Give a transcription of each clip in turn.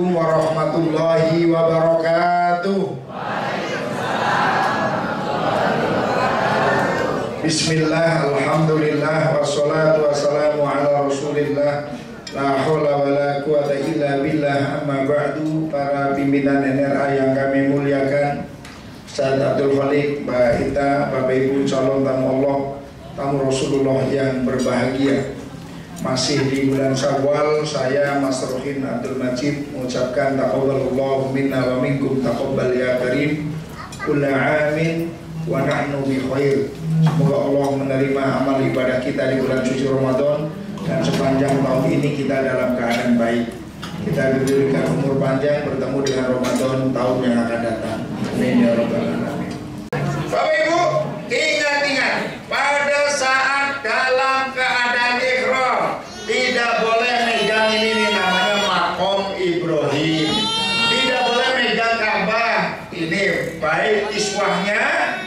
Assalamualaikum warahmatullahi wabarakatuh. Bismillah, alhamdulillah, wassalatu wassalamu ala rasulillah. La haula wa la quwata illa billah, amma ba'du. Para pimpinan NRA yang kami muliakan, Ustaz Abdul Khalik, Mbak Ita, Bapak Ibu calon tamu Allah, tamu Rasulullah yang berbahagia. Masih di bulan Syawal, saya Mas Rohin Abdul Majid mengucapkan taqabbalallahu minna wa minkum taqabbal ya karim, kulla amin wa nahnu bi khair. Semoga Allah menerima amal ibadah kita di bulan suci Ramadan, dan sepanjang tahun ini kita dalam keadaan baik. Kita diberikan umur panjang bertemu dengan Ramadan tahun yang akan datang. Amin ya rabbal alamin. Bapak Ibu, ingat-ingat, pada saat dalam keadaan ikhram tidak boleh megang ini namanya makom Ibrahim. Tidak boleh megang Ka'bah. Ini baik iswahnya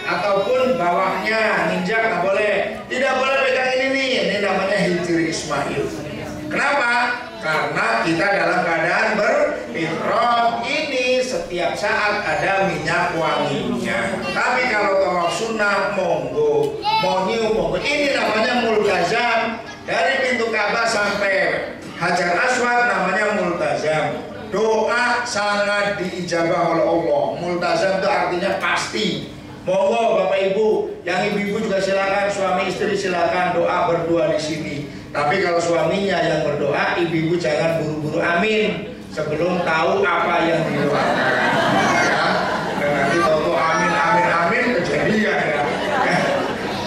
ataupun bawahnya ninjak nggak boleh. Tidak boleh pegang ini namanya Hijri Ismail. Kenapa? Karena kita dalam keadaan berikhram ini setiap saat ada minyak wanginya. Tapi kalau tawaf sunnah monggo, mau nyium monggo. Ini namanya multazam. Dari pintu Ka'bah sampai Hajar Aswad namanya multazam. Doa sangat diijabah oleh Allah. Multazam itu artinya pasti. Monggo Bapak Ibu, yang ibu-ibu juga silakan, suami istri silakan doa berdua di sini. Tapi kalau suaminya yang berdoa, ibu-ibu jangan buru-buru amin sebelum tahu apa yang didoakan. Ya, dan nanti tahu amin amin amin kejadian ya.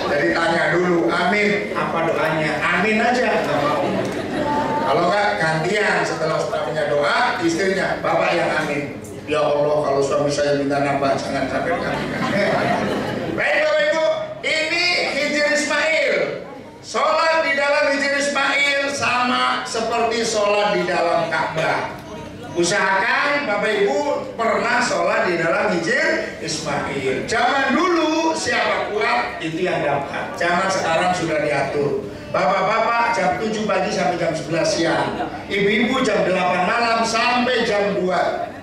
Jadi tanya dulu, amin apa doanya? Amin aja, nggak mau. Kalau nggak gantian setelah suaminya doa, istrinya bapak yang amin. Ya Allah, kalau suami saya minta nambah jangan sampai gantian. Baik Bapak Ibu, ini Hijri Ismail. Sholat di dalam Hijri Ismail sama seperti sholat di dalam Ka'bah. Usahakan Bapak Ibu pernah sholat di dalam Hijri Ismail. Zaman dulu siapa kuat itu yang dapat. Zaman sekarang sudah diatur. Bapak-bapak jam 7 pagi sampai jam 11 siang. Ibu-ibu jam 8 malam sampai jam 2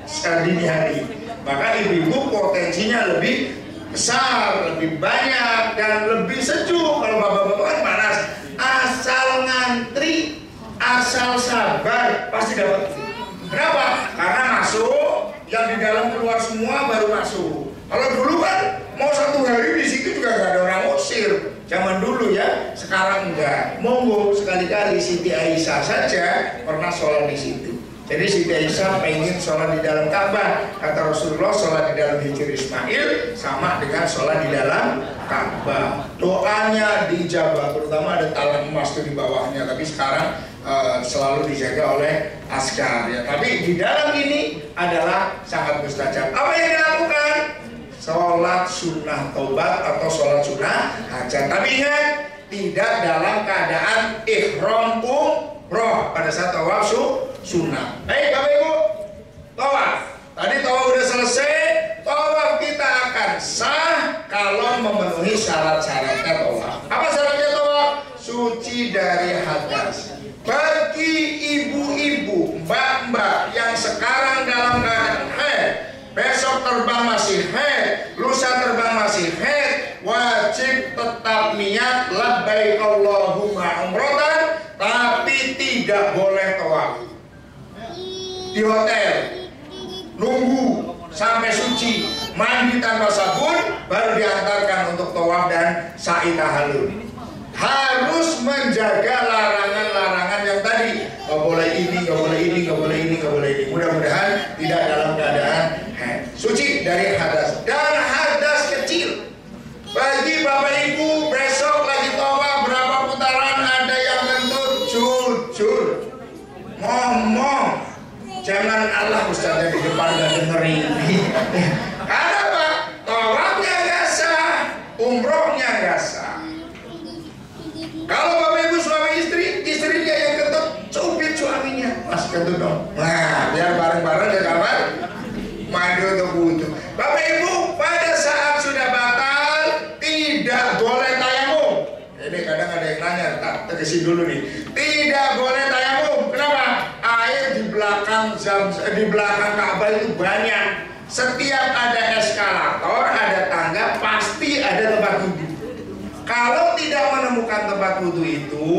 dini hari. Maka ibu-ibu potensinya lebih besar, lebih banyak, dan lebih sejuk. Kalau bapak-bapak kan panas. Asal ngantri, asal sabar, pasti dapat. Kenapa? Karena masuk, yang di dalam keluar semua baru masuk. Kalau dulu kan mau 1 hari di situ juga nggak ada orang usir. Zaman dulu ya, sekarang enggak. Monggo sekali-kali Siti Aisyah saja pernah sholat di situ. Jadi Siti Aisyah pengen sholat di dalam Ka'bah. Kata Rasulullah, sholat di dalam Hijri Ismail sama dengan sholat di dalam Ka'bah. Doanya dijabah, terutama ada talang emas itu di bawahnya. Tapi sekarang selalu dijaga oleh askar ya. Tapi di dalam ini adalah sangat mustajab. Apa yang dilakukan? Sholat sunnah taubat atau sholat sunnah hajat. Tapi ingat, tidak dalam keadaan ihram umroh pada saat tawaf sunnah. Baik Bapak Ibu, tawaf. Tadi tawaf udah selesai. Tawaf kita akan sah kalau memenuhi syarat-syaratnya tawaf. Apa syaratnya tawaf? Suci dari hadas. Bagi ibu-ibu, mbak-mbak yang sekarang dalam keadaan haid, besok terbang masih haid, lusa terbang masih haid, wajib tetap niat labbaik Allahumma umratan, tapi tidak boleh tawaf di hotel. Nunggu sampai suci, mandi tanpa sabun, baru diantarkan untuk tawaf dan sa'i tahallul. Harus menjaga larangan-larangan yang tadi. Gak boleh ini, gak boleh ini, gak boleh ini, gak boleh ini. Mudah-mudahan tidak dalam keadaan suci dari hadas. Dan hadas kecil. Bagi Bapak Ibu besok lagi tawaf berapa putaran, ada yang kentut, jujur ngomong. Jangan Allah Ustaznya di depan gak dengerin. Karena apa? Tawafnya gak sah, umrohnya gak sah. Kalau Bapak Ibu suami istri, istrinya yang kentut, cubit suaminya. Mas kentut dong. Nah, biar bareng-bareng di kamar mandi untuk wudhu. Bapak Ibu, pada saat sudah batal, tidak boleh tayamum. Ini kadang ada yang nanya, tak tegesin dulu nih. Tidak boleh tayamum. Kenapa? Air di belakang zam di belakang Ka'bah itu banyak. Setiap ada eskalator, ada tangga, pasti ada tempat wudhu. Kalau tidak menemukan tempat wudhu itu,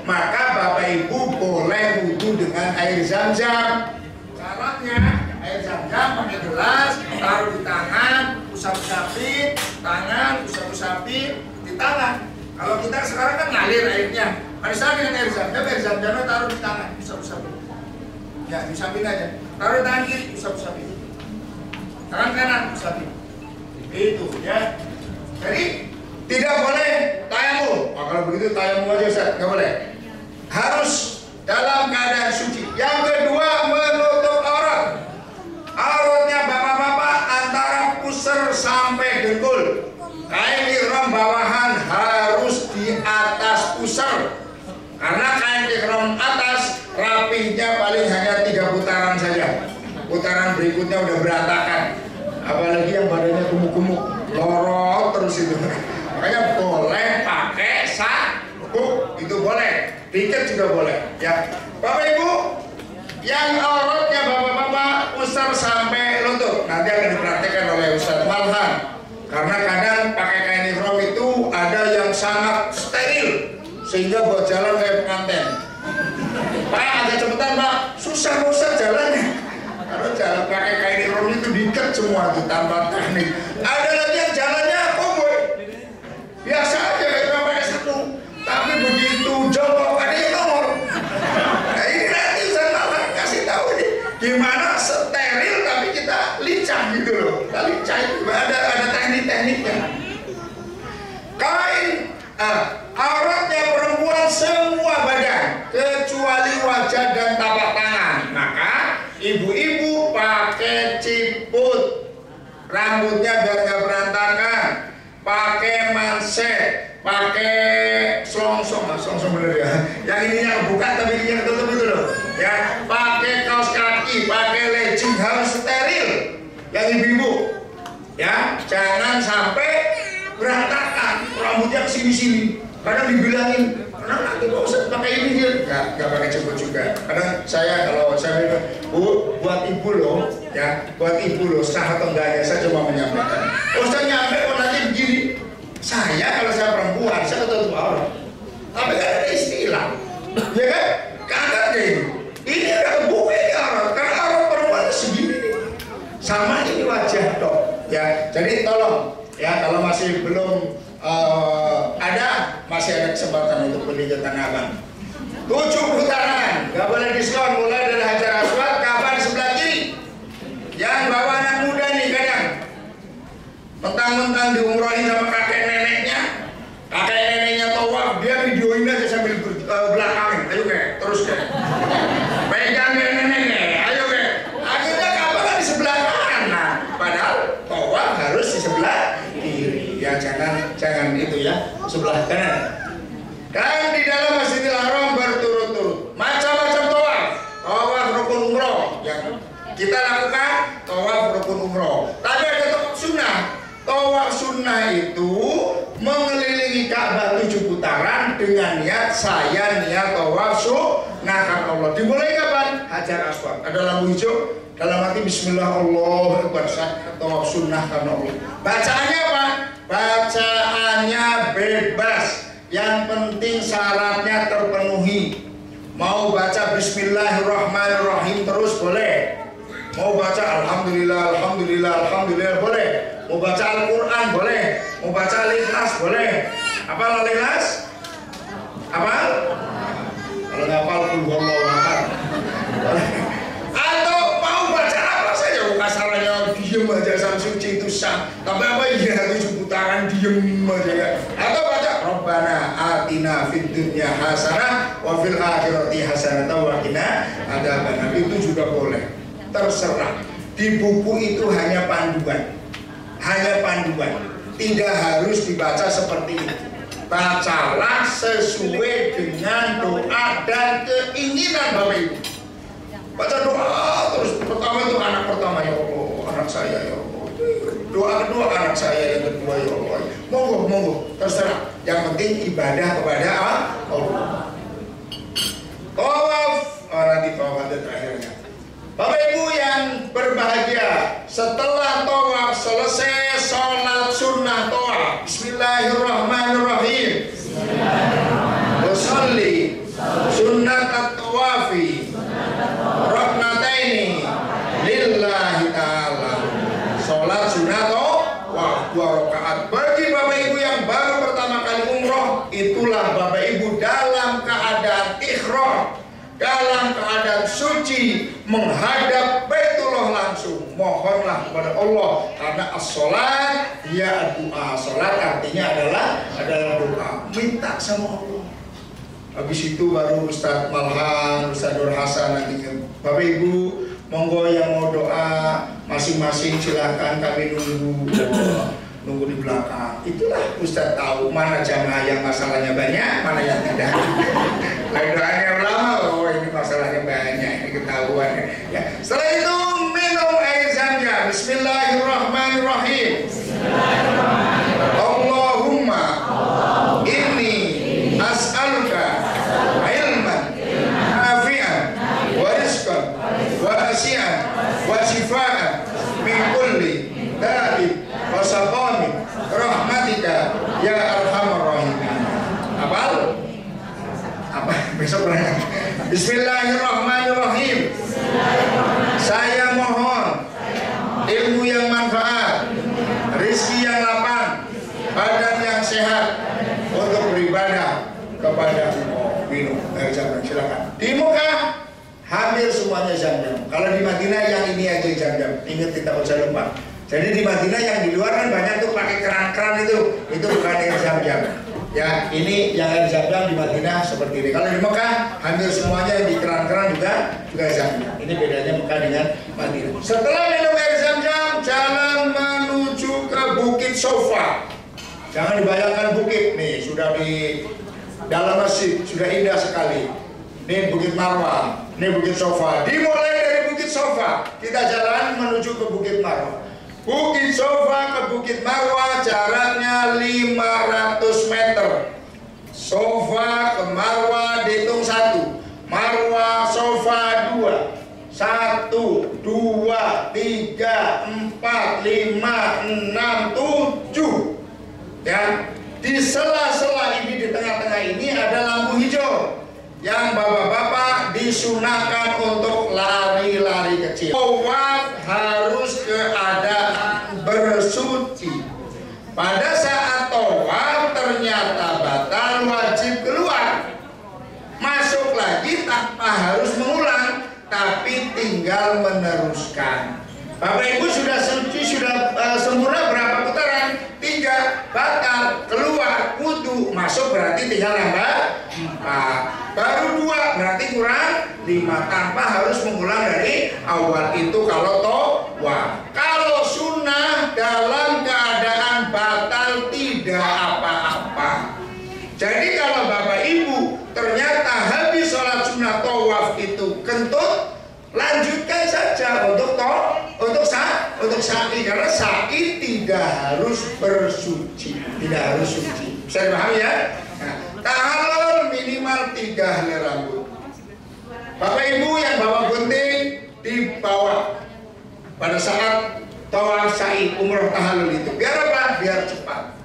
maka Bapak Ibu boleh wudhu dengan air Zam-Zam. Caranya air Zam-Zam pakai gelas, taruh di tangan, usap-usapin, tangan, usap-usapin di tangan. Kalau kita sekarang kan ngalir airnya. Pada saat dengan air Zam-Zamnya taruh di tangan, usap-usapin. Ya, usapin aja. Taruh tangan kiri, usap-usapin. Tangan kanan, usapin. Itu ya. Jadi tidak boleh tayamum. Kalau begitu tayamum aja Ustaz, nggak boleh. Harus dalam keadaan suci. Yang kedua, menutup aurat. Auratnya bapak-bapak antara pusar sampai dengkul. Kain ihram bawahan harus di atas pusar. Karena kain ihram atas rapihnya paling hanya 3 putaran saja. Putaran berikutnya udah berantakan. Apalagi yang badannya gemuk-gemuk, lorot terus itu. Makanya boleh pakai sabuk, itu boleh. Diikat juga boleh. Ya, Bapak Ibu, yang auratnya bapak-bapak pusar sampai lutut nanti akan dipraktikkan oleh Ustadz Malhan. Karena kadang pakai kain ihram itu ada yang sangat steril sehingga buat jalan kayak pengantin. Pak, agak cepetan Pak, susah jalannya. Kalau jalan pakai kain ihram itu diikat semua itu tanpa teknik. Ada lagi yang jalannya cowboy, biasa aja kayak pakai satu, tapi begitu jongkok ada yang nongol. Nah ini nanti Ustaz Malhan kasih tahu nih gimana steril tapi kita lincah gitu loh. Kita lincah itu ada tekniknya. Kain auratnya perempuan semua badan kecuali wajah dan tapak tangan. Maka ibu-ibu pakai ciput, rambutnya biar nggak berantakan, pakai manset, pakai selongsong bener ya. Yang ininya buka tapi ininya ketutup itu loh. Ya, pakai kaos kaki, pakai legging harus steril. Yang ibu-ibu, ya jangan sampai berantakan rambutnya kesini-sini. Kadang dibilangin, karena nanti kok usah pakai ini dia nggak pakai ciput juga. Kadang kalau saya bilang, Bu, buat ibu loh, ya buat ibu loh, sah atau enggaknya saya cuma menyampaikan. Saya nyampe kok nanti begini. Saya kalau saya perempuan saya tutup aurat, tapi kan ada istilah, ya kan? Kagak deh. Ini ada kebuka ini aurat, karena aurat perempuan segini nih. Sama ini wajah dok, ya. Jadi tolong, ya kalau masih belum masih ada kesempatan untuk beli ke Tanah Abang. 7 putaran, nggak boleh diskon, mulai dari Hajar Aswad, Ka'bah di sebelah kiri. Yang bawa anak muda nih kadang mentang-mentang diumrohin sama kakek neneknya tawaf, dia videoin aja sambil belakangin, ayo kayak terus kayak pegang neneknya, ayo kayak akhirnya Ka'bah kan di sebelah kanan, padahal tawaf harus di sebelah kiri. Ya jangan itu ya, sebelah kanan. Dan di dalam Masjidil Haram berturut-turut macam-macam tawaf rukun umroh yang kita lakukan, tawaf rukun umroh. Tapi ada tawaf sunnah. Tawaf sunnah itu mengelilingi Ka'bah 7 putaran dengan niat saya niat tawaf sunnah karena Allah. Dimulai kapan? Hajar Aswad. Ada lampu hijau dalam hati Bismillah Allahu Akbar, tawaf sunnah karena Allah. Bacaannya apa? Bacaannya bebas. Yang penting syaratnya terpenuhi. Mau baca Bismillahirrahmanirrahim terus boleh. Mau baca Alhamdulillah boleh. Mau baca Al-Quran boleh. Mau baca Al-Ikhlas boleh. Apa Al-Ikhlas? Apa? Kalau nggak hafal Qul huwallahu ahad. Atau mau baca apa saja, kasarannya diem aja sampai suci itu sah. Tapi apa iya 7 putaran diem aja ya. Atau baca Rabbana atina fid dunya hasanah wa fil akhirati hasanah wa qina adzabannar. Itu juga boleh. Terserah. Di buku itu hanya panduan. Tidak harus dibaca seperti itu. Bacalah sesuai dengan doa dan keinginan Bapak Ibu. Baca doa terus, pertama itu anak pertama, ya Allah, anak saya ya Allah. Doa kedua anak saya yang kedua ya Allah. Monggo, terserah. Yang penting ibadah kepada Allah. Tawaf, nanti tawaf ada terakhirnya. Bapak Ibu yang berbahagia, setelah tawaf selesai sholat sunnah tawaf. Bismillahirrahmanirrahim. Usolli sunnat at-tawafi raknataini lillahi ta'ala. Sholat sunnah tawaf 2 rakaat. Bagi Bapak Ibu yang baru pertama kali umroh, itulah Bapak Ibu dalam keadaan ihram, dalam keadaan suci, menghadap Baitullah langsung. Mohonlah kepada Allah, karena as-sholat ya doa. Sholat artinya adalah doa, minta sama Allah. Habis itu baru Ustadz Malhan, Ustadz Nur Hasan nanti. Bapak Ibu monggo yang mau doa masing-masing silahkan, kami nunggu di belakang. Itulah Ustadz tahu mana jamaah yang masalahnya banyak, mana yang tidak. Lain doanya ulama, oh ini masalahnya banyak, ini ketahuan ya. Setelah itu minum air zam-zam. Bismillahirrahmanirrahim. Allahumma inni as'aluka ilman nafi'an wa rizqan wa asian wa shifaan min kulli da'in wa saqamin rahmatika ya arhamar rahimin. Apa besok pernah. Bismillahirrahmanirrahim. Saya mohon ilmu yang manfaat, rezeki yang lapang, badan yang sehat untuk beribadah kepada Allah. Minum air zam-zam, silakan. Di Mekah hampir semuanya zam-zam. Kalau di Madinah yang ini aja zam-zam. Ingat, tidak usah lupa. Jadi di Madinah yang di luar kan banyak tuh pakai keran-keran itu bukan air zam-zam. Ya, ini yang air zam-zam di Madinah seperti ini. Kalau di Mekah hampir semuanya yang di keran-keran juga zam-zam. Ini bedanya Mekah dengan Madinah. Setelah minum air zam-zam, jalan menuju ke Bukit Sofa. Jangan dibayangkan bukit nih, sudah di dalam masjid, sudah indah sekali. Ini Bukit Marwah, ini Bukit Sofa. Dimulai dari Bukit Sofa, kita jalan menuju ke Bukit Marwah. Bukit Sofa ke Bukit Marwah jaraknya 500 meter. Sofa ke Marwah dihitung 1, Marwah Sofa 2. 1, 2, 3, 4, 5, 6, 7. Ya, di sela-sela ini, di tengah-tengah ini ada lampu hijau yang bapak-bapak disunahkan untuk lari-lari kecil. Tawaf harus keadaan bersuci. Pada saat tawaf ternyata batal, wajib keluar. Masuk lagi tanpa harus mengulang, tapi tinggal meneruskan. Bapak Ibu sudah suci, sudah sempurna berapa putaran? 3, batal, keluar, wudu, masuk berarti tinggal nambah 4. Baru 2 berarti kurang 5, tanpa harus mengulang dari awal. Itu kalau tawaf. Kalau sunnah dalam keadaan batal tidak apa-apa. Jadi kalau Bapak Ibu ternyata habis sholat sunnah tawaf itu kentut, lanjutkan saja untuk sa'i, karena sa'i tidak harus bersuci, tidak harus suci. Bisa dipahami ya? Nah, tahallul minimal 3 helai rambut. Bapak Ibu yang bawa gunting dibawa pada saat tawaf sa'i umroh tahallul itu. Biar apa? Biar cepat.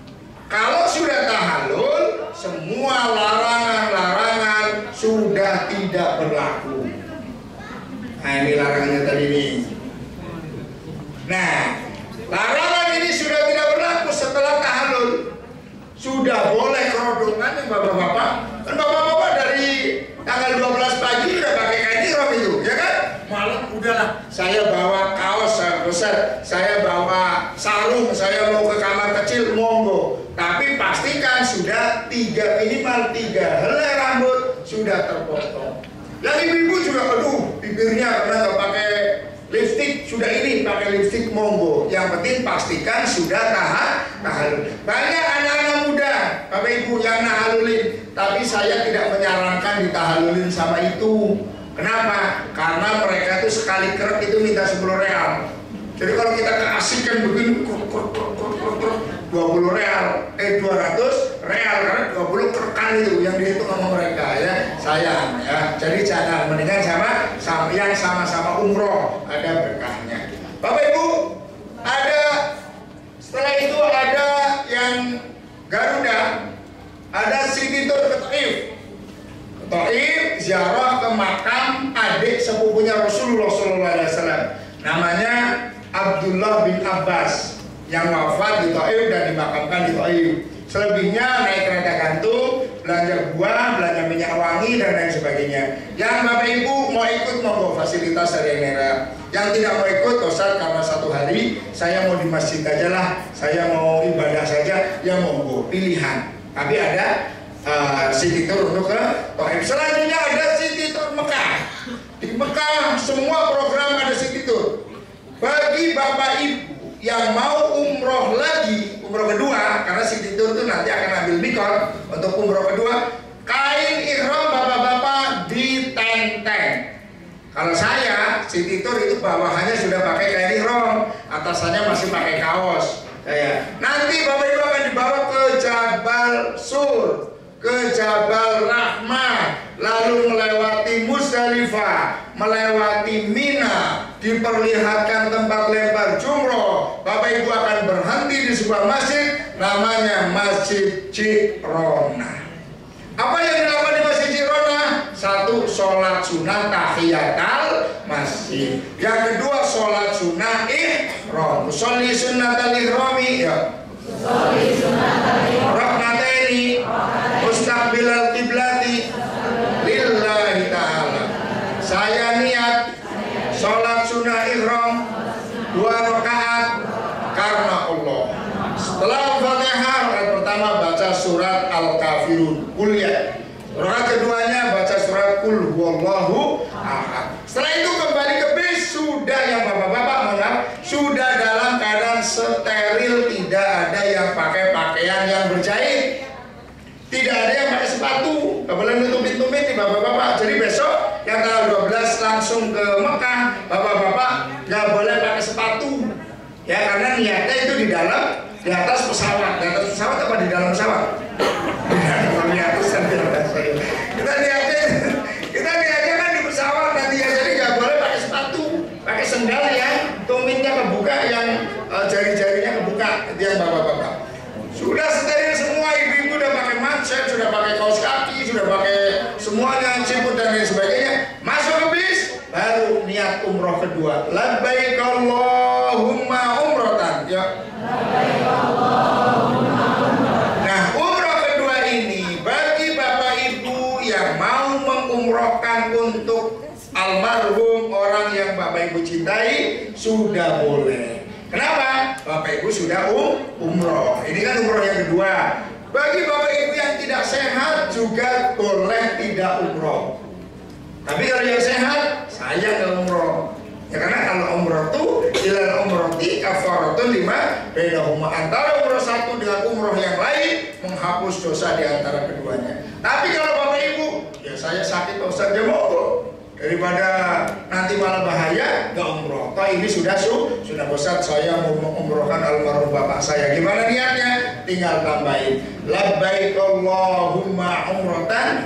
Kalau sudah tahallul, semua larangan-larangan sudah tidak berlaku. Nah, ini larangannya tadi nih. Nah, larangan ini sudah tidak berlaku setelah tahallul. Sudah boleh kerodongan ya bapak-bapak. Kan bapak-bapak dari tanggal 12 pagi udah pakai kain ihram itu, ya kan? Malam udahlah, saya bawa kaos besar, saya bawa sarung, saya mau ke kamar kecil, monggo. Tapi pastikan sudah minimal 3 helai rambut sudah terpotong. Yang ibu-ibu juga, aduh, bibirnya karena nggak pakai lipstik, sudah ini pakai lipstik, monggo. Yang penting pastikan sudah tahallul. Banyak anak-anak muda, Bapak Ibu yang nahallulin, tapi saya tidak menyarankan ditahallulin sama itu. Kenapa? Karena mereka tuh sekali kerap itu minta 10 real. Jadi kalau kita keasikan begini, 20 real, 200 real, karena 20 rekan itu yang dihitung sama mereka ya, sayang ya. Jadi jangan, mendingan sama yang sama-sama umroh, ada berkahnya. Bapak Ibu, ada setelah itu ada yang Garuda, ada Siti Tur ke Taif. Taif ziarah ke makam adik sepupunya Rasulullah SAW, namanya Abdullah bin Abbas, yang wafat di Taif dan dimakamkan di Taif. Selebihnya naik kereta gantung, belanja buah, belanja minyak wangi dan lain sebagainya. Yang Bapak Ibu mau ikut monggo, fasilitas dari Nera. Yang tidak mau ikut, Ustaz, karena satu hari saya mau di masjid aja lah, saya mau ibadah saja, ya monggo, pilihan. Tapi ada Siti Tur untuk ke Taif. Selanjutnya ada Siti Tur Mekah. Di Mekah semua program ada Siti Tur. Bagi Bapak Ibu yang mau umroh lagi, umroh kedua, karena Siti Tur itu nanti akan ambil mikot untuk umroh kedua, kain ihram bapak-bapak ditenteng. Kalau saya Siti Tur itu bawahannya sudah pakai kain ihram, atasannya masih pakai kaos. Nanti Bapak Ibu akan dibawa ke Jabal Sur, ke Jabal Rahmah, lalu melewati Musdalifah, melewati Mina, diperlihatkan tempat lempar jumroh. Bapak Ibu akan berhenti di sebuah masjid, namanya Masjid Jirona. Apa yang dilakukan di Masjid Jirona? Satu, sholat sunnah tahiyatul masjid. Yang kedua, sholat sunnah ihram. Sholli sunnatal ihrami ya. Sholli sunnatal ihram. Rak'ataini mustaqbilal qiblati lillahi ta'ala. Saya niat sholat sunnah ihram 2 rakaat karena Allah. Setelah Al-Fatihah, rakaat pertama baca surat Al-Kafirun, kuliah. Rakaat keduanya baca surat Qul huwallahu ahad. Setelah itu kembali ke bis, sudah yang bapak-bapak menang, sudah dalam keadaan steril, tidak ada yang pakai pakaian yang berjahit, tidak ada yang pakai sepatu, nggak boleh nutupin-nutupin nih bapak-bapak. Jadi besok yang tanggal 12 langsung ke Mekah, bapak-bapak nggak boleh pakai sepatu, ya, karena niatnya itu di dalam, di atas pesawat. Di atas pesawat apa di dalam pesawat? Kita niatnya kan di pesawat nanti ya, jadi nggak boleh pakai sepatu, pakai sendal yang tumitnya kebuka, yang jari-jarinya kebuka. Itu yang bapak-bapak. Sudah steril semua, ibu-ibu udah pakai manset, sudah pakai kaos kaki, sudah pakai semuanya, ciput dan lain sebagainya. Masuk ke bis, baru niat umroh kedua. Labbaik Allahumma umrotan, ya. Labbaik Allahumma umrotan. Nah, umroh kedua ini bagi Bapak Ibu yang mau mengumrohkan untuk almarhum orang yang Bapak Ibu cintai, sudah boleh. Kenapa? Bapak Ibu sudah umroh. Ini kan umroh yang kedua. Bagi Bapak Ibu yang tidak sehat juga boleh tidak umroh. Tapi kalau yang sehat, saya nggak umroh. Ya, karena kalau umroh itu ilal umrohti kafaratun lima bainahuma, antara umroh satu dengan umroh yang lain menghapus dosa di antara keduanya. Tapi kalau Bapak Ibu, ya saya sakit Ustaz, ya monggo. Daripada nanti malah bahaya, nggak umroh. Toh ini sudah Ustaz, saya mau mengumrohkan almarhum bapak saya. Gimana niatnya? Tinggal tambahin labbaik Allahumma umrotan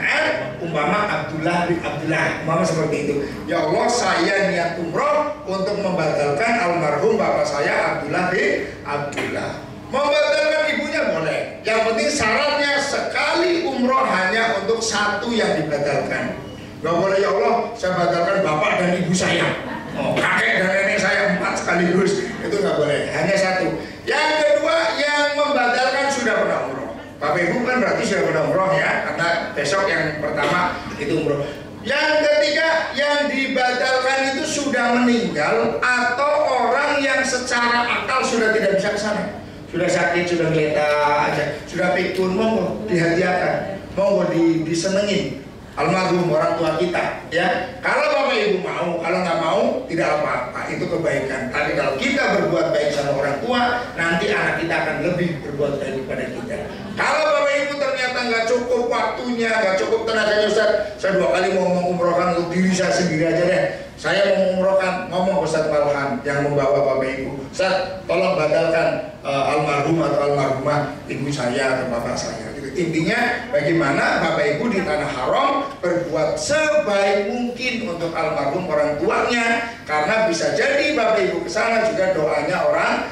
umpama Abdullah bin Abdullah, umpama seperti itu. Ya Allah, saya niat umroh untuk membatalkan almarhum bapak saya Abdullah bin Abdullah. Membatalkan ibunya boleh. Yang penting syaratnya sekali umroh hanya untuk satu yang dibatalkan. Gak boleh, ya Allah, saya batalkan bapak dan ibu saya, kakek dan nenek saya 4 sekaligus. Itu gak boleh, hanya satu. Yang kedua, yang membatalkan sudah pernah umroh. Bapak Ibu kan berarti sudah pernah umroh ya, karena besok yang pertama itu umroh. Yang ketiga, yang dibatalkan itu sudah meninggal atau orang yang secara akal sudah tidak bisa ke sana. Sudah sakit, sudah geletak aja, sudah pikun, monggo dihadiahkan, monggo disenengin almarhum orang tua kita, ya. Kalau Bapak Ibu mau, kalau nggak mau tidak apa-apa, itu kebaikan. Tapi kalau kita berbuat baik sama orang tua, nanti anak kita akan lebih berbuat baik kepada kita. Kalau Bapak Ibu ternyata nggak cukup waktunya, nggak cukup tenaganya, Ustaz, saya 2 kali mau mengumrohkan untuk diri saya sendiri aja deh. saya mau umrohkan, ngomong ke Ustaz Malhan yang membawa Bapak Ibu, Ustaz tolong batalkan almarhum atau almarhumah ibu saya atau bapak saya gitu. Intinya bagaimana Bapak Ibu di tanah haram berbuat sebaik mungkin untuk almarhum orang tuanya, karena bisa jadi Bapak Ibu kesana juga doanya orang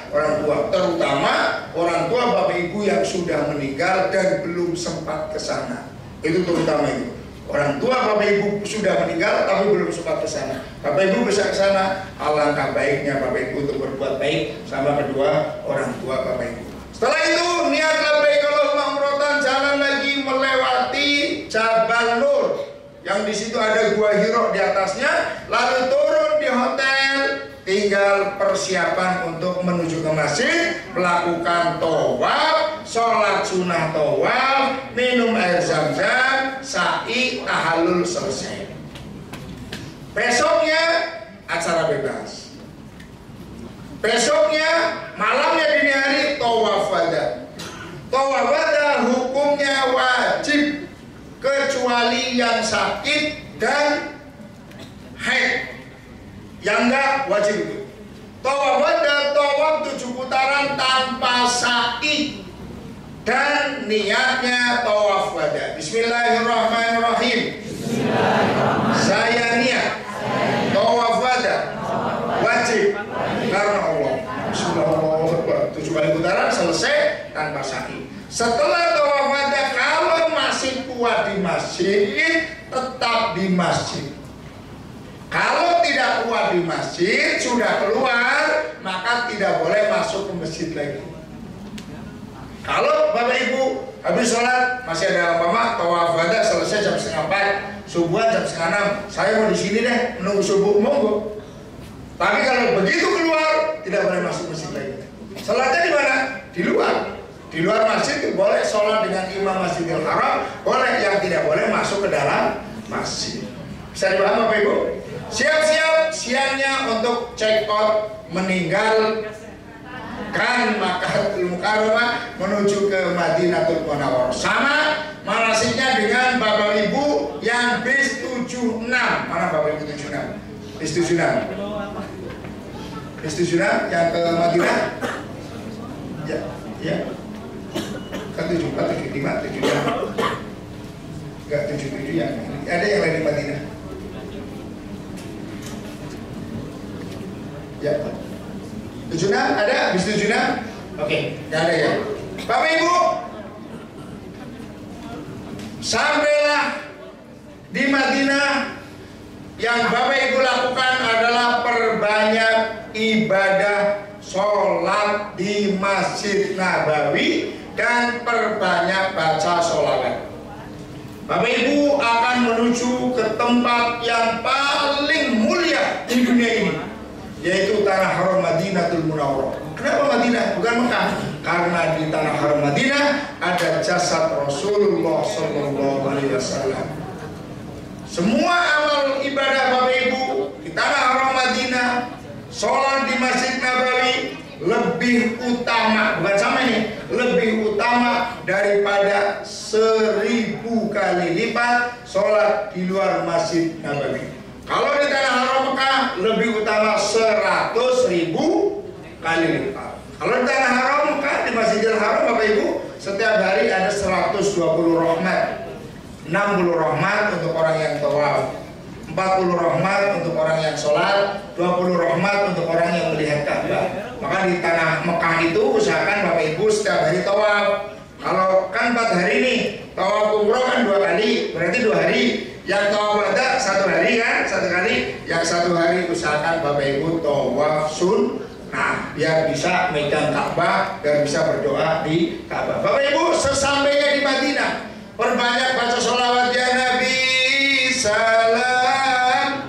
tua, terutama orang tua Bapak Ibu yang sudah meninggal dan belum sempat kesana. Itu terutama itu. Orang tua Bapak Ibu sudah meninggal tapi belum sempat ke sana. Bapak Ibu bisa ke sana, alangkah baiknya Bapak Ibu untuk berbuat baik sama kedua orang tua Bapak Ibu. Setelah itu niat labbaik Allahumma umratan, jalan lagi melewati Jabal Nur yang di situ ada gua Hira di atasnya, lalu turun di hotel, tinggal persiapan untuk menuju ke masjid, melakukan tawaf, sholat sunnah tawaf, minum air zam-zam, sa'i, tahallul selesai. Besoknya acara bebas. Besoknya malamnya dini hari tawaf wada. Tawaf wada hukumnya wajib kecuali yang sakit dan haid. Yang enggak wajib itu. Tawaf wada, tawaf 7 putaran tanpa sa'i. Dan niatnya tawaf wada. Bismillahirrahmanirrahim. Saya niat tawaf wada wajib karena Allah. Bismillahirrahmanirrahim. 7 kali putaran selesai tanpa sa'i. Setelah tawaf wada, kalau masih kuat di masjid, tetap di masjid. Kalau tidak kuat di masjid, sudah keluar, maka tidak boleh masuk ke masjid lagi. Kalau Bapak Ibu habis sholat, masih ada umpama tawaf wada selesai jam 3:30, subuhan jam 5:30, saya mau di sini deh menunggu subuh, monggo. Tapi kalau begitu keluar, tidak boleh masuk masjid lagi. Sholatnya di mana? Di luar. Di luar masjid itu boleh sholat dengan imam Masjidil Haram, boleh, yang tidak boleh masuk ke dalam masjid. Bisa dipahami Bapak Ibu? Siap-siap siangnya untuk check out, meninggalkan Makkahul Mukarramah menuju ke Madinatul Munawwarah. Sama manasiknya dengan Bapak Ibu yang bis 76. Mana Bapak Ibu 76? Bis 76. Bis 76 yang ke Madinah. Ya, ya. Kan 74, 75, 76. Enggak 77 yang ada yang lain di Madinah. Ya. 76 ada? Bis 76? Oke, nggak ada ya. Bapak Ibu, sampailah di Madinah. Yang Bapak Ibu lakukan adalah perbanyak ibadah sholat di Masjid Nabawi dan perbanyak baca sholawat. Bapak Ibu akan menuju ke tempat yang paling mulia di dunia ini, yaitu tanah haram Madinatul Munawwarah. Kenapa Madinah bukan Mekah? Karena di tanah haram Madinah ada jasad Rasulullah SAW. Semua amal ibadah Bapak Ibu di tanah haram Madinah, sholat di Masjid Nabawi lebih utama, bukan sama ini, lebih utama daripada 1000 kali lipat sholat di luar Masjid Nabawi. Kalau di tanah haram Mekah lebih utama 100.000 kali lipat. Kalau di tanah haram Mekah, di Masjidil Haram Bapak Ibu, setiap hari ada 120 rahmat. 60 rahmat untuk orang yang tawaf, 40 rahmat untuk orang yang sholat, 20 rahmat untuk orang yang melihat Ka'bah. Maka di tanah Mekah itu usahakan Bapak Ibu setiap hari tawaf. Kalau kan 4 hari nih, tawaf umroh kan 2 kali, berarti 2 hari. Yang tawaf wada 1 hari kan, 1 kali. Yang 1 hari usahakan Bapak Ibu tawaf sunnah, biar bisa megang Ka'bah dan bisa berdoa di Ka'bah. Bapak Ibu sesampainya di Madinah, perbanyak baca sholawat ya Nabi, salam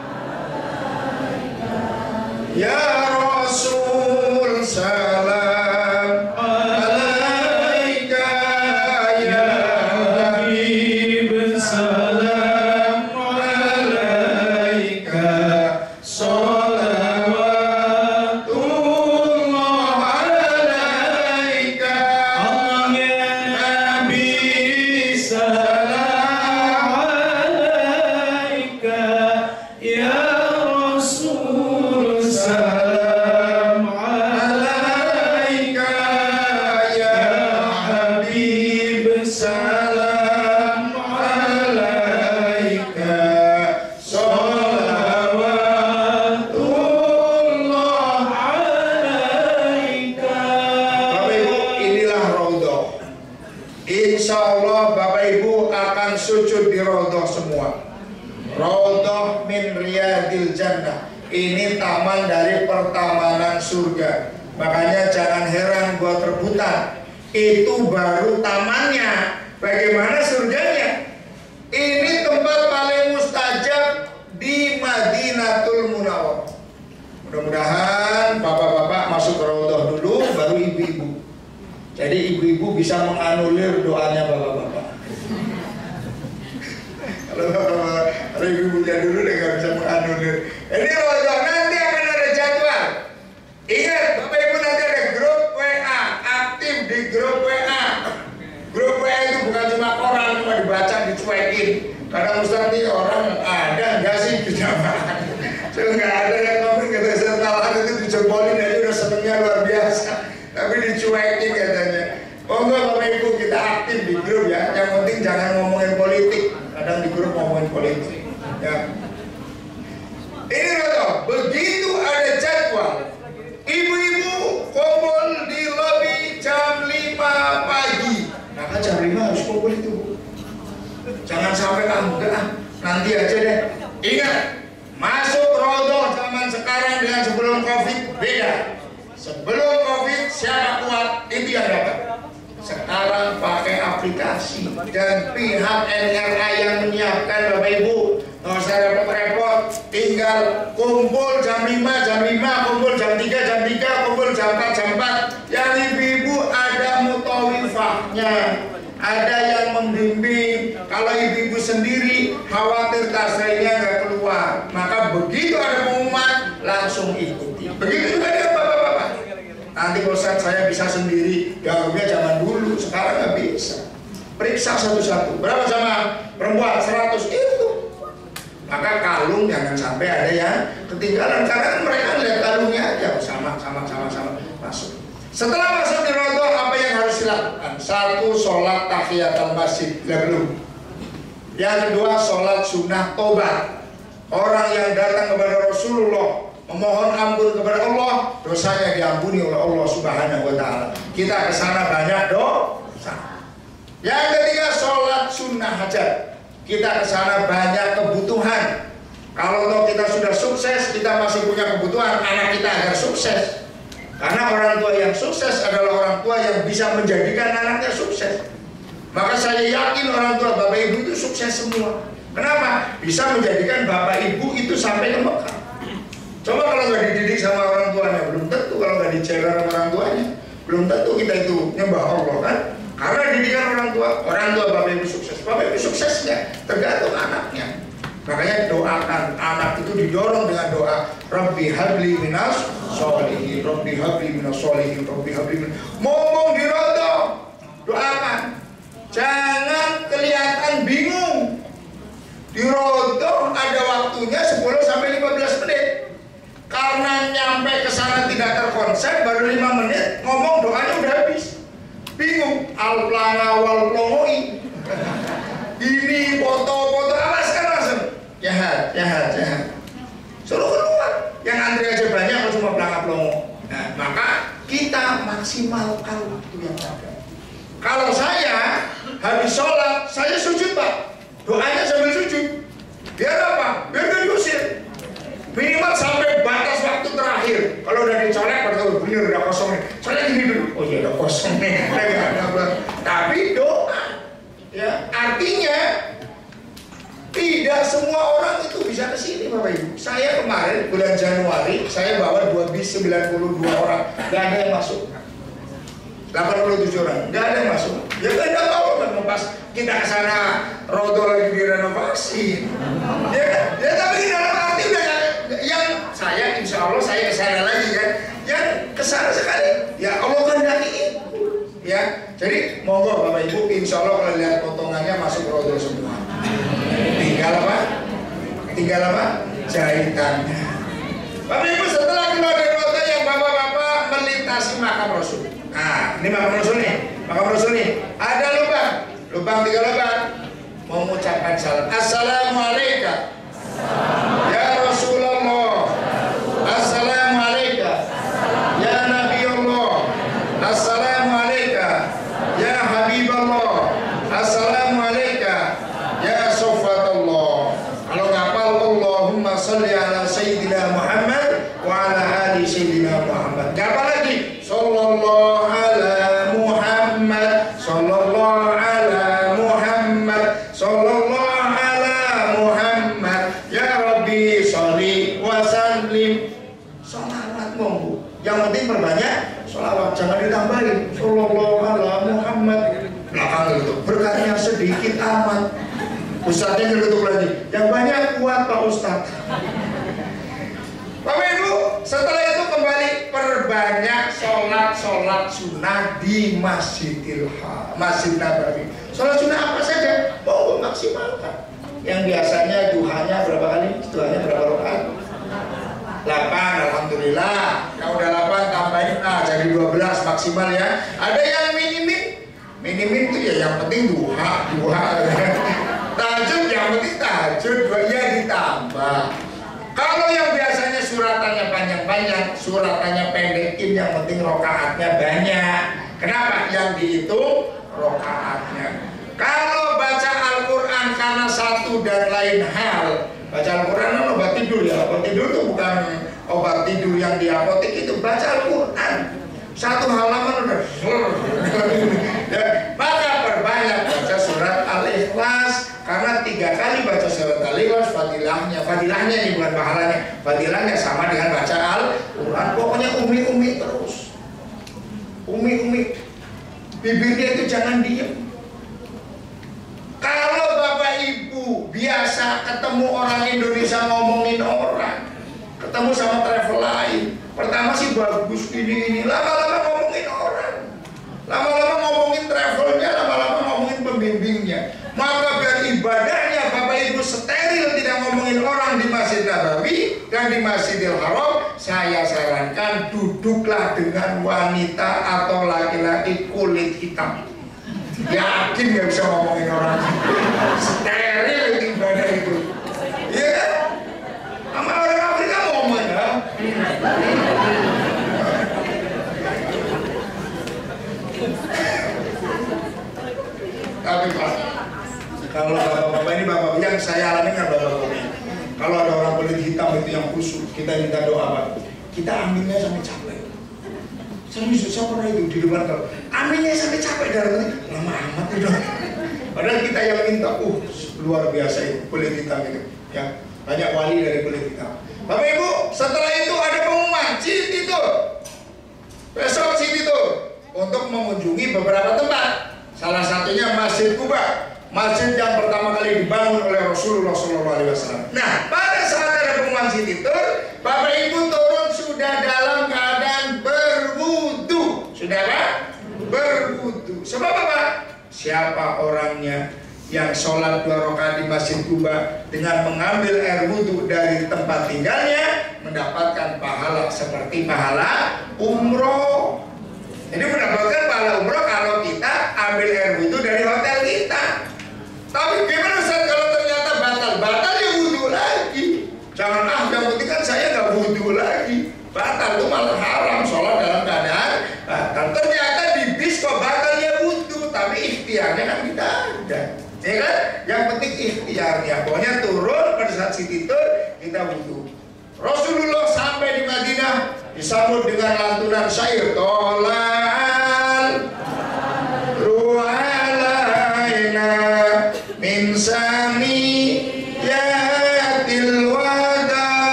ya Rasul, salam alaika ya Habib, salam alaika, salawatullah alaika, Allah ya Nabi, salam alaika ya Rasul. insya Allah Bapak Ibu akan sujud di Raudhah semua. Raudhah min riyadil jannah. Ini taman dari pertamanan surga. Makanya jangan heran buat rebutan. Itu baru tamannya. Bagaimana surganya? Ini tempat paling mustajab di Madinatul Munawwarah. Mudah-mudahan bapak-bapak masuk ke Raudhah dulu, baru ibu-ibu. Jadi ibu-ibu bisa menganulir doanya bapak-bapak. Kalau ibu-ibunya dulu dia nggak bisa menganulir. Ini Raudhah, nanti akan ada jadwal. Ingat, Bapak Ibu, nanti ada grup WA, aktif di grup WA. Grup WA itu bukan cuma koran, cuma dibaca, dicuekin. Kadang Ustaz nih orang ada nggak sih di jamaah? Cuma nggak ada yang ngomong kata setelah itu dijempolin aja udah senengnya luar biasa. Tapi dicuekin katanya. Oh enggak Bapak Ibu, kita aktif di grup ya. Yang penting jangan ngomongin politik. Kadang di grup ngomongin politik. Ya. Ini Raudhah, begitu ada jadwal. Ibu-ibu kumpul di lobi jam 5 pagi. Nah kan jam 5 harus kumpul itu. Jangan sampai enggak, nanti aja deh. Ingat, masuk Raudhah zaman sekarang dengan sebelum Covid beda. Sebelum Covid siapa kuat itu yang dapat. Sekarang pakai aplikasi dan pihak NRA yang menyiapkan Bapak Ibu. Nggak usah repot-repot, tinggal kumpul jam 5, kumpul jam 3, kumpul jam 4, Yang ibu-ibu ada mutawifahnya, ada yang membimbing. Kalau ibu-ibu sendiri khawatir tasnya nggak keluar, maka begitu ada pengumuman langsung ikuti. Begitu juga dengan bapak-bapak. Nanti kalau saya bisa sendiri, jawabnya zaman dulu, sekarang nggak bisa. Periksa satu-satu. Berapa sama perempuan? 100 itu. Maka kalung jangan sampai ada yang ketinggalan, karena mereka lihat kalungnya aja sama masuk. Setelah masuk di Raudhah, apa yang harus dilakukan? 1, sholat tahiyatul masjid, belum. Yang kedua, sholat sunnah tobat. Orang yang datang kepada Rasulullah memohon ampun kepada Allah, dosanya diampuni oleh Allah Subhanahu wa Ta'ala. Kita kesana banyak dosa. Yang ketiga, sholat sunnah hajat. Kita kesana banyak kebutuhan. Kalau toh kita sudah sukses, kita masih punya kebutuhan anak kita agar sukses. Karena orang tua yang sukses adalah orang tua yang bisa menjadikan anaknya sukses. Maka saya yakin orang tua Bapak Ibu itu sukses semua. Kenapa? Bisa menjadikan Bapak Ibu itu sampai ke Mekah. Coba kalau nggak dididik sama orang tuanya, belum tentu. Kalau nggak dijaga sama orang tuanya, belum tentu kita itu nyembah Allah kan. Karena didikan orang tua Bapak Ibu sukses. Bapak Ibu suksesnya tergantung anaknya. Makanya doakan anak itu didorong dengan doa Rabbi habli minas sholihin, Rabbi habli minas sholihin, Rabbi habli minas. Ngomong di Raudhah, doakan. Jangan kelihatan bingung. Di Raudhah ada waktunya 10 sampai 15 menit. Karena nyampe ke sana tidak terkonsep, baru 5 menit ngomong doanya udah habis. Bingung, al-planga wal-plongoi. Ini foto-foto awas kan langsung. Jahat. Suruh keluar. Yang antri aja banyak, kalau cuma planga-plongo. Nah, maka kita maksimalkan waktu yang ada. Kalau saya habis sholat, saya sujud Pak. Doanya sambil sujud. Biar apa? Biar gak diusir. Minimal sampai batas waktu terakhir. Kalau udah dicolek, betul bener udah kosong nih. Colek gini dulu. Oh iya udah kosong nih. Tapi doa, ya artinya tidak semua orang itu bisa ke sini Bapak Ibu. Saya kemarin bulan Januari saya bawa 2 bis 92 orang, nggak ada yang masuk. 87 orang, nggak ada yang masuk. Ya kan nggak tahu kan pas kita ke sana Raudhah lagi direnovasi. Ya kan? Ya tapi dalam arti udah yang saya insya Allah saya kesana lagi kan. Yang kesana sekali, ya Allah kehendaki itu. Ya, jadi monggo Bapak Ibu, insya Allah kalau lihat potongannya masuk Raudhah semua. Tinggal apa? Jahitannya. Bapak Ibu setelah keluar dari Raudhah yang bapak-bapak melintasi makam Rasul. Nah, ini makam Rasul nih. Makam Rasul nih. Ada lubang 3 lubang. Mengucapkan salam. Assalamualaikum. Ya Rasulullah. Assalamualaikum. Ya Nabi Allah. Assalamualaikum. Ya Habibullah. berkatnya sedikit amat. Ustadznya ngelutuk lagi, yang banyak kuat Pak Ustadz. Bapak Ibu, setelah itu kembali perbanyak sholat sunnah di Masjid Nabawi. Sholat sunnah apa saja, mau maksimalkan. Yang biasanya duhanya berapa kali? Duhanya berapa rakaat? 8, alhamdulillah. Yang udah 8 tambahin, jadi 12 maksimal ya. Ada yang minimin itu ya yang penting duha. Tahajud yang penting tahajud, ya ditambah. Kalau yang biasanya suratannya panjang-panjang, suratannya pendekin, yang penting rokaatnya banyak. Kenapa? Yang dihitung rokaatnya. Kalau baca Al-Quran karena satu dan lain hal, baca Al-Quran kan obat tidur ya. Obat tidur itu bukan obat tidur yang di apotek, itu baca Al-Quran. Satu halaman udah maka perbanyak baca surat Al-Ikhlas. Karena 3 kali baca surat Al-Ikhlas fadilahnya ini bukan pahalanya, fadilahnya sama dengan baca Al-Quran. Pokoknya umi terus, umi bibirnya itu jangan diem. Kalau Bapak Ibu biasa ketemu orang Indonesia ngomongin orang, ketemu sama travel lain, pertama sih bagus ini, lama-lama ngomongin orang, lama-lama ngomongin travelnya, lama-lama ngomongin pembimbingnya. Maka biar ibadahnya Bapak Ibu steril, tidak ngomongin orang di Masjid Nabawi dan di Masjidil Haram, saya sarankan duduklah dengan wanita atau laki-laki kulit hitam. Yakin gak bisa ngomongin orang, steril ibadah itu. Iya kan? Sama orang Afrika ngomong ya. Tapi Pak, kalau bapak-bapak ini, bapak yang saya alami kan bapak-bapak ini, kalau ada orang kulit hitam itu yang khusyuk, kita minta doa Pak, kita ambilnya sampai capek. Saya pernah itu di depan kalau aminnya sampai capek darahnya lama amat itu. Padahal kita yang minta, luar biasa itu kulit hitam itu, ya banyak wali dari kulit hitam. Bapak Ibu, setelah itu ada pengumuman City Tour. Besok City Tour untuk mengunjungi beberapa tempat. Salah satunya Masjid Kuba, masjid yang pertama kali dibangun oleh Rasulullah SAW. Nah, pada saat ada pengumuman City Tour, Bapak Ibu turun sudah dalam keadaan berwudu. Sudah apa? Berwudu. Sebab apa? Siapa orangnya yang sholat 2 rakaat di Masjid Kuba dengan mengambil air wudu dari tempat tinggalnya, mendapatkan pahala seperti pahala umroh. Jadi mendapatkan pahala umroh kalau kita ambil air wudu dari hotel kita. Tapi gimana Ustaz kalau ternyata batal ya wudu lagi. Jangan yang penting kan saya nggak wudu lagi. Batal itu malah haram, sholat dalam keadaan batal. Ternyata di bis kok batalnya wudu, tapi ikhtiarnya kan kita ada. Ya kan? Yang penting ikhtiarnya. Pokoknya turun pada saat City Tour kita wudu. Rasulullah sampai di Madinah disambut dengan lantunan syair tolal ru'alaina min sani yatil wada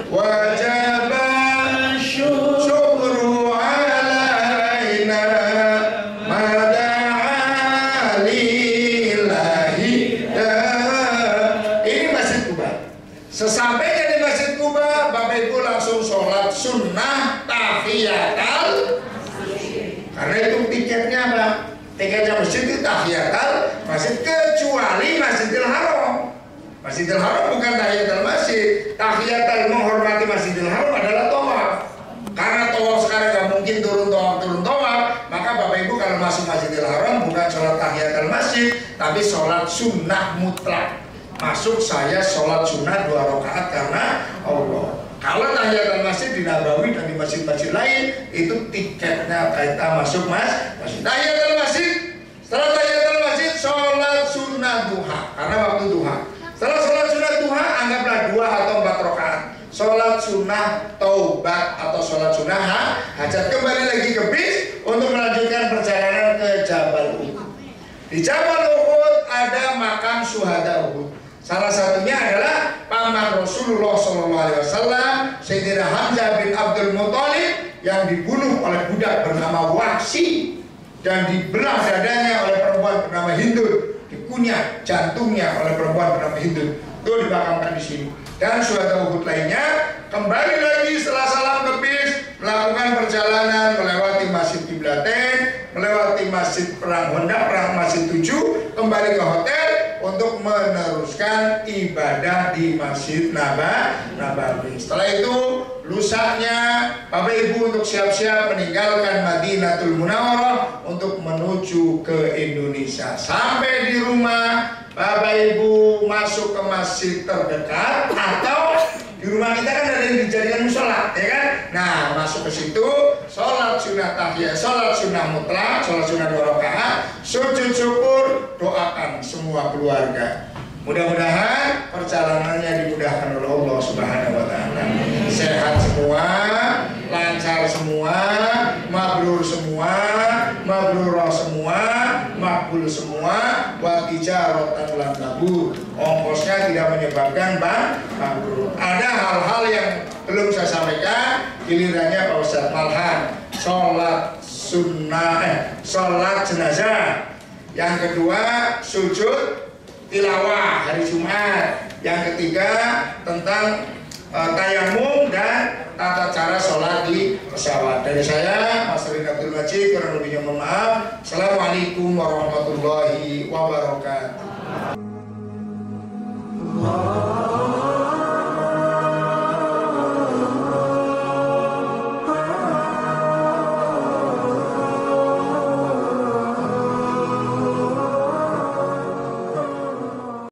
wajaba syukru alaina mada'a lillahi. Ini Masjid Kuba. Sesampainya di Masjid Kuba, Bapak Ibu langsung sholat sunnah tahiyatul. Karena itu tiketnya apa? Tiketnya masjid itu tahiyatul masjid, kecuali Masjidil Haram. Masjidil Haram bukan tahiyatul masjid. Tahiyatul menghormati Masjidil Haram adalah tawaf. Karena tawaf sekarang nggak mungkin turun tawaf, maka Bapak Ibu kalau masuk Masjidil Haram bukan sholat tahiyatul masjid, tapi sholat sunnah mutlak. Masuk saya sholat sunnah 2 rakaat karena Allah. Kalau tahiyatul masjid di Nabawi dan di masjid-masjid lain itu tiketnya kita masuk masjid. Tahiyatul masjid, setelah tahiyatul masjid sholat sunnah duha karena waktu duha. Setelah sholat sunnah duha anggaplah 2 atau 4 rakaat. Sholat sunnah taubat atau sholat sunnah hajat, kembali lagi ke bis untuk melanjutkan perjalanan ke Jabal Uhud. Di Jabal Uhud ada makam syuhada Uhud. Salah satunya adalah paman Rasulullah SAW, Sayyidina Hamzah bin Abdul Muthalib, yang dibunuh oleh budak bernama Wahsy. dan dibelah dadanya oleh perempuan bernama Hindun, dikunyah jantungnya oleh perempuan bernama Hindun. Itu dimakamkan di sini. Dan syuhada Uhud lainnya kembali lagi setelah salam kebis melakukan perjalanan melewati Masjid Qiblatain, melewati Masjid Perang Honda, Perang Masjid 7, kembali ke hotel untuk meneruskan ibadah di Masjid Nabawi. Setelah itu lusanya Bapak Ibu untuk siap-siap meninggalkan Madinatul Munawwarah untuk menuju ke Indonesia. Sampai di rumah Bapak Ibu masuk ke masjid terdekat, atau di rumah kita kan ada yang dijadikan musola, ya kan? Nah, masuk ke situ, sholat sunnah tahiyat, sholat sunnah mutlak, sholat sunnah 2 rakaat, sujud syukur, doakan semua keluarga. Mudah-mudahan perjalanannya dimudahkan oleh Allah Subhanahu wa Ta'ala. Sehat semua, lancar semua, mabrur semua, mabrurah semua, makbul semua, wa tijaratan lan tabur. Ongkosnya tidak menyebabkan bangkrut. Ada hal-hal yang belum saya sampaikan, gilirannya Pak Ustadz Malhan. Sholat sunnah, sholat jenazah. Yang kedua, sujud tilawah hari Jumat. Yang ketiga tentang tayamum dan tata cara sholat di pesawat. Dari saya, Mas Rin Abdul Majid, kurang lebihnya mohon maaf. Assalamualaikum warahmatullahi